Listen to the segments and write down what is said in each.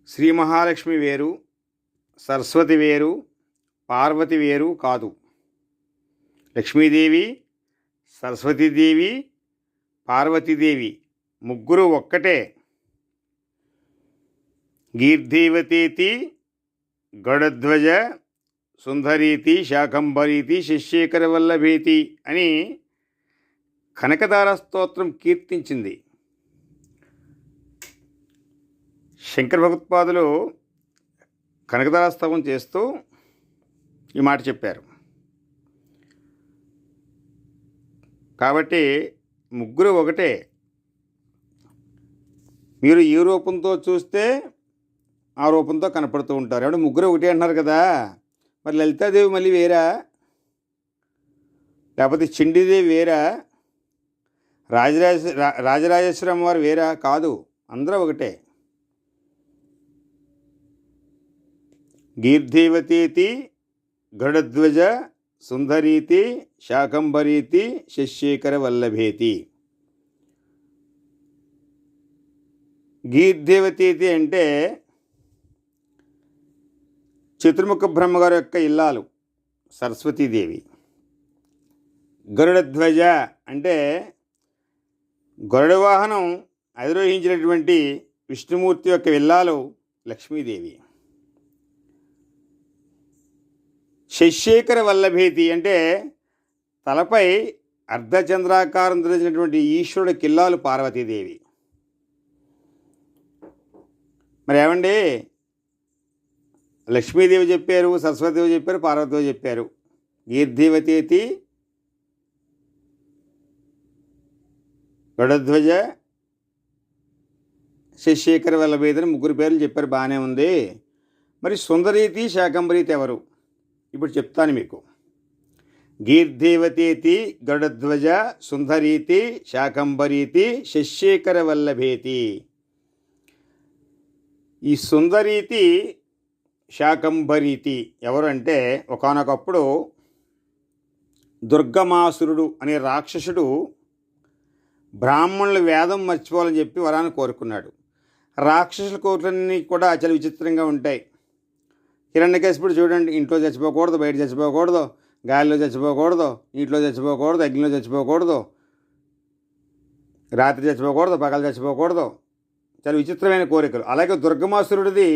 శ్రీ మహాలక్ష్మి వేరు, సరస్వతి వేరు, పార్వతి వేరు కాదు. లక్ష్మీదేవి, సరస్వతీదేవి, పార్వతీదేవి ముగ్గురు ఒక్కటే. గీర్ధీవతీతి, గడధ్వజ, సుందరీతి, శాకంభరీతి, శశిశేఖర వల్లభేతి అని కనకదార స్తోత్రం కీర్తించింది. శంకర భగవత్పాదులు కనకదార స్తవం చేస్తూ ఈ మాట చెప్పారు. కాబట్టి ముగ్గురు ఒకటే. మీరు ఈ రూపంతో చూస్తే ఆ రూపంతో కనపడుతూ ఉంటారు. అంటే ముగ్గురు ఒకటే అంటున్నారు కదా, మరి లలితాదేవి మళ్ళీ వేరా, లేకపోతే చండీదేవి వేరా, రాజరాజేశ్వరం వారు వేరా? కాదు, అందరూ ఒకటే. గీర్ధీవతీతి, గరుడధ్వజ, సుందరీతి, శాకంభరీతి, శశిశేఖర వల్లభేతి. గీర్ధీవతీతి అంటే చతుర్ముఖ బ్రహ్మగారు యొక్క ఇల్లాలు సరస్వతీదేవి. గరుడధ్వజ అంటే గరుడ వాహనం అధిరోహించినటువంటి విష్ణుమూర్తి యొక్క ఇల్లాలు లక్ష్మీదేవి. శశిశేఖర వల్లభేతి అంటే తలపై అర్ధచంద్రాకారం ధరించినటువంటి ఈశ్వరుడి కిల్లాలు పార్వతీదేవి. మరి ఏమండి, లక్ష్మీదేవి చెప్పారు, సరస్వతీదేవి చెప్పారు, పార్వతీదేవి చెప్పారు. గీర్ధీవతీతి, గరుడధ్వజ, శశిశేఖర వల్లభేతి అని ముగ్గురు పేర్లు చెప్పారు, బాగానే ఉంది. మరి సుందరీతి, శాకంభరీతి ఎవరు? ఇప్పుడు చెప్తాను మీకు. గీర్ధీవతీతి, గరుడధ్వజ, సుందరీతి, శాకంభరీతి, శశిశేఖర వల్లభేతి. ఈ సుందరీతి, శాకంభరీతి ఎవరు అంటే, ఒకానొకప్పుడు దుర్గమాసురుడు అనే రాక్షసుడు బ్రాహ్మణులు వేదం మర్చిపోవాలని చెప్పి వరాన్ని కోరుకున్నాడు. రాక్షసుల కోరికలన్నీ కూడా చాలా విచిత్రంగా ఉంటాయి. హిరణ్యకశిపుడు చూడండి, ఇంట్లో చచ్చిపోకూడదు, బయట చచ్చిపోకూడదు, గాలిలో చచ్చిపోకూడదు, నీటిలో చచ్చిపోకూడదు, అగ్నిలో చచ్చిపోకూడదు, రాత్రి చచ్చిపోకూడదు, పగలు చచ్చిపోకూడదు, చాలా విచిత్రమైన కోరికలు. అలాగే దుర్గమాసురుడిది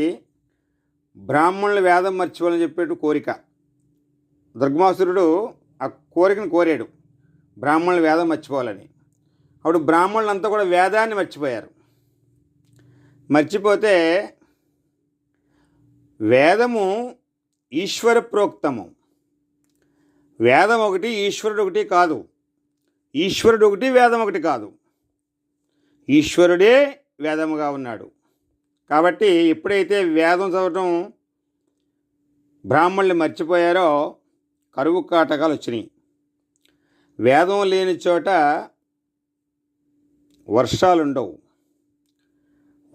బ్రాహ్మణుల వేదం మర్చిపోవాలని చెప్పేట్టు కోరిక. దుర్గమాసురుడు ఆ కోరికను కోరాడు, బ్రాహ్మణుల వేదం మర్చిపోవాలని. అప్పుడు బ్రాహ్మణులంతా కూడా వేదాన్ని మర్చిపోయారు. మర్చిపోతే వేదము ఈశ్వర ప్రోక్తము. వేదం ఒకటి, ఈశ్వరుడు ఒకటి కాదు. ఈశ్వరుడు ఒకటి, వేదం ఒకటి కాదు. ఈశ్వరుడే వేదముగా ఉన్నాడు. కాబట్టి ఎప్పుడైతే వేదం చదవటం బ్రాహ్మణులు మర్చిపోయారో కరువు కాటకాలు వచ్చినాయి. వేదం లేని చోట వర్షాలు ఉండవు,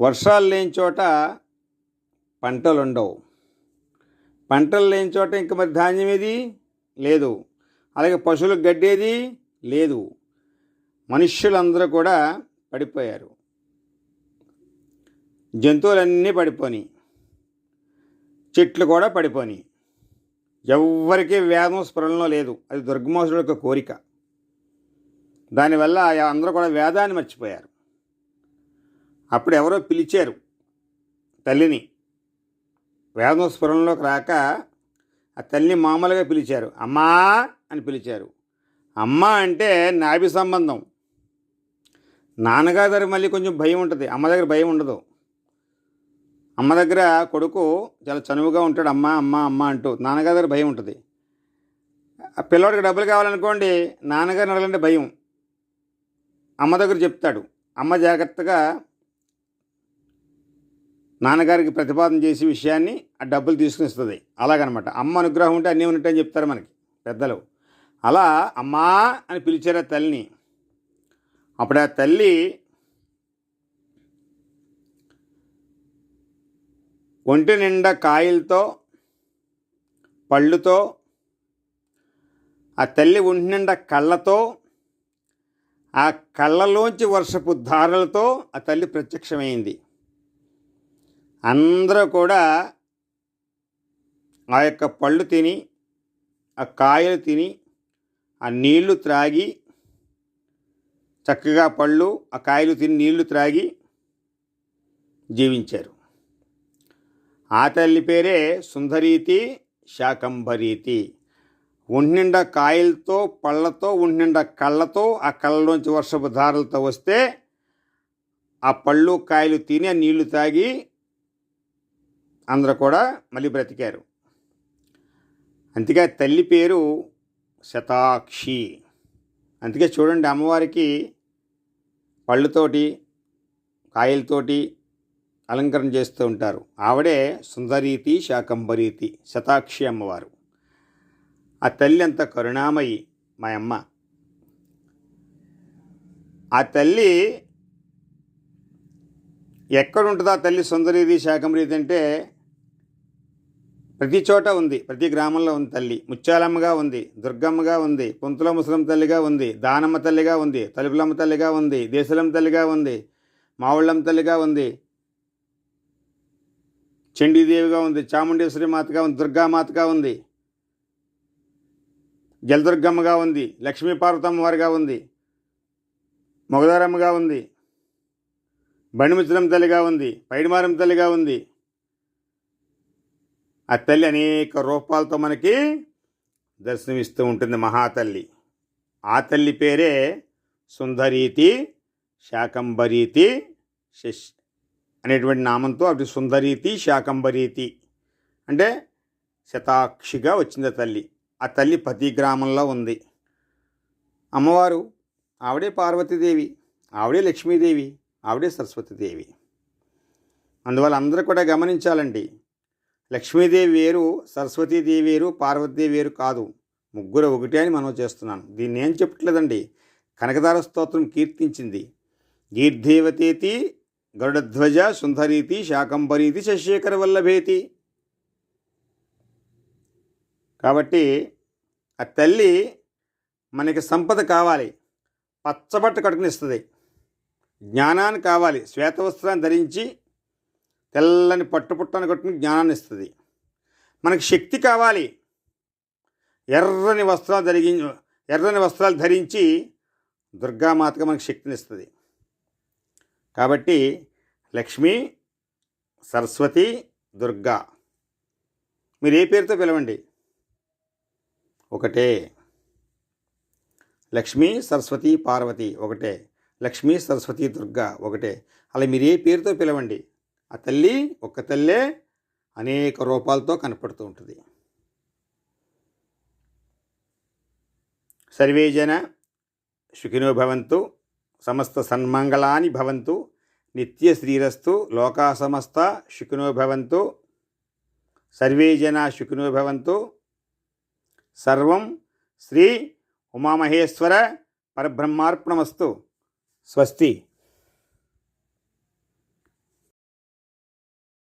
వర్షాలు లేని చోట పంటలు ఉండవు, పంటలు లేని చోట ఇంక మరి ధాన్యం ఏది లేదు, అలాగే పశువులకు గడ్డేది లేదు. మనుష్యులందరూ కూడా పడిపోయారు, జంతువులన్నీ పడిపోయి, చెట్లు కూడా పడిపోయి. ఎవ్వరికీ వేదం స్ఫురణలో లేదు. అది దుర్గమాసుడు యొక్క కోరిక. దానివల్ల అందరూ కూడా వేదాన్ని మర్చిపోయారు. అప్పుడు ఎవరో పిలిచారు తల్లిని. వేదం స్ఫురణలోకి రాక ఆ తల్లిని మామూలుగా పిలిచారు, అమ్మా అని పిలిచారు. అమ్మ అంటే నాభి సంబంధం. నాన్నగారి దగ్గర మళ్ళీ కొంచెం భయం ఉంటుంది, అమ్మ దగ్గర భయం ఉండదు. అమ్మ దగ్గర కొడుకు చాలా చనువుగా ఉంటాడు, అమ్మ అమ్మ అమ్మ అంటూ. నాన్నగారి దగ్గర భయం ఉంటుంది. ఆ పిల్లవాడికి డబ్బులు కావాలనుకోండి, నాన్నగారిని అడగాలంటే భయం. అమ్మ దగ్గర చెప్తాడు, అమ్మ జాగ్రత్తగా నాన్నగారికి ప్రతిపాదన చేసి విషయాన్ని ఆ డబ్బులు తీసుకుని ఇస్తుంది. అలాగనమాట. అమ్మ అనుగ్రహం ఉంటే అన్నీ ఉన్నట్టని చెప్తారు మనకి పెద్దలు. అలా అమ్మా అని పిలిచారు ఆ తల్లిని. అప్పుడు ఆ తల్లి ఒంటి నిండా కాయలతో, పళ్ళుతో, ఆ తల్లి ఒంటి నిండా కళ్ళతో, ఆ కళ్ళలోంచి వర్షపు ధారలతో ఆ తల్లి ప్రత్యక్షమైంది. అందరూ కూడా ఆ యొక్క పళ్ళు తిని, ఆ కాయలు తిని, ఆ నీళ్లు త్రాగి, చక్కగా పళ్ళు ఆ కాయలు తిని నీళ్లు త్రాగి జీవించారు. ఆ తల్లి పేరే సుందరీతి శాకంభరీతి. ఒంటినిండా కాయలతో, పళ్ళతో, ఒంటినిండా కళ్ళతో, ఆ కళ్ళలోంచి వర్షపు ధారలతో వస్తే ఆ పళ్ళు కాయలు తిని ఆ నీళ్లు తాగి అందరూ కూడా మళ్ళీ బ్రతికారు. అందుకే తల్లి పేరు శతాక్షి. అందుకే చూడండి, అమ్మవారికి పళ్ళుతోటి, కాయలతోటి అలంకరణ చేస్తూ ఉంటారు. ఆవిడే సుందరీతి శాకంభరీతి, శతాక్షి అమ్మవారు. ఆ తల్లి అంత కరుణామయి మా అమ్మ. ఆ తల్లి ఎక్కడుంటుందో ఆ తల్లి సుందరీతి శాకంభరీతి అంటే ప్రతి చోట ఉంది, ప్రతి గ్రామంలో ఉంది తల్లి. ముత్యాలమ్మగా ఉంది, దుర్గమ్మగా ఉంది, పొంతుల ముసలమ్మ తల్లిగా ఉంది, దానమ్మ తల్లిగా ఉంది, తలుపులమ్మ తల్లిగా ఉంది, దేశలమ్మ తల్లిగా ఉంది, మావుళ్ళమ్మ తల్లిగా ఉంది, చండీదేవిగా ఉంది, చాముండేశ్వరి మాతగా ఉంది, దుర్గామాతగా ఉంది, జలదుర్గమ్మగా ఉంది, లక్ష్మీ పార్వతమ్మ వారిగా ఉంది, మొగదారమ్మగా ఉంది, బండిముచ్చలమ్మ తల్లిగా ఉంది, పైడిమారమ్మ తల్లిగా ఉంది. ఆ తల్లి అనేక రూపాలతో మనకి దర్శనమిస్తూ ఉంటుంది, మహాతల్లి. ఆ తల్లి పేరే సుందరీతి శాకంభరీతి అనేటువంటి నామంతో అటు సుందరీతి శాకంభరీతి అంటే శతాక్షిగా వచ్చింది ఆ తల్లి. ఆ తల్లి ప్రతి గ్రామంలో ఉంది. అమ్మవారు ఆవిడే పార్వతీదేవి, ఆవిడే లక్ష్మీదేవి, ఆవిడే సరస్వతీదేవి. అందువల్ల అందరూ కూడా గమనించాలండి, లక్ష్మీదేవి వేరు, సరస్వతీదేవి వేరు, పార్వతీదేవి వేరు కాదు, ముగ్గురు ఒకటే అని మనం చేస్తున్నాను. దీన్ని ఏం చెప్పట్లేదండి, కనకదార స్తోత్రం కీర్తించింది. గీర్దేవతేతి గరుడధ్వజ సుందరీతి శాకంభరీతి శశేఖర వల్లభేతి. కాబట్టి ఆ తల్లి మనకి సంపద కావాలి, పచ్చబట్ట కట్టుకునిస్తుంది. జ్ఞానాన్ని కావాలి, శ్వేతవస్త్రాన్ని ధరించి తెల్లని పట్టుపుట్టను కట్టుకుని జ్ఞానాన్ని ఇస్తుంది. మనకి శక్తి కావాలి, ఎర్రని వస్త్రాలు ధరించి దుర్గామాతగా మనకు శక్తిని ఇస్తుంది. కాబట్టి లక్ష్మి, సరస్వతి, దుర్గా మీరు ఏ పేరుతో పిలవండి ఒకటే. లక్ష్మీ, సరస్వతి, పార్వతి ఒకటే, లక్ష్మీ, సరస్వతి, దుర్గా ఒకటే. అలా మీరు ఏ పేరుతో పిలవండి, ఆ తల్లి ఒక్క తల్లే అనేక రూపాలతో కనపడుతూ ఉంటుంది. సర్వే జన సుఖినో భవంతు, సమస్త సన్మంగళాని భవంతు, నిత్య శ్రీరస్తు, లోకా సమస్త సుఖినో భవంతు, సర్వే జన సుఖినో భవంతు. సర్వం శ్రీ ఉమామహేశ్వర పరబ్రహ్మార్పణమస్తు. స్వస్తి.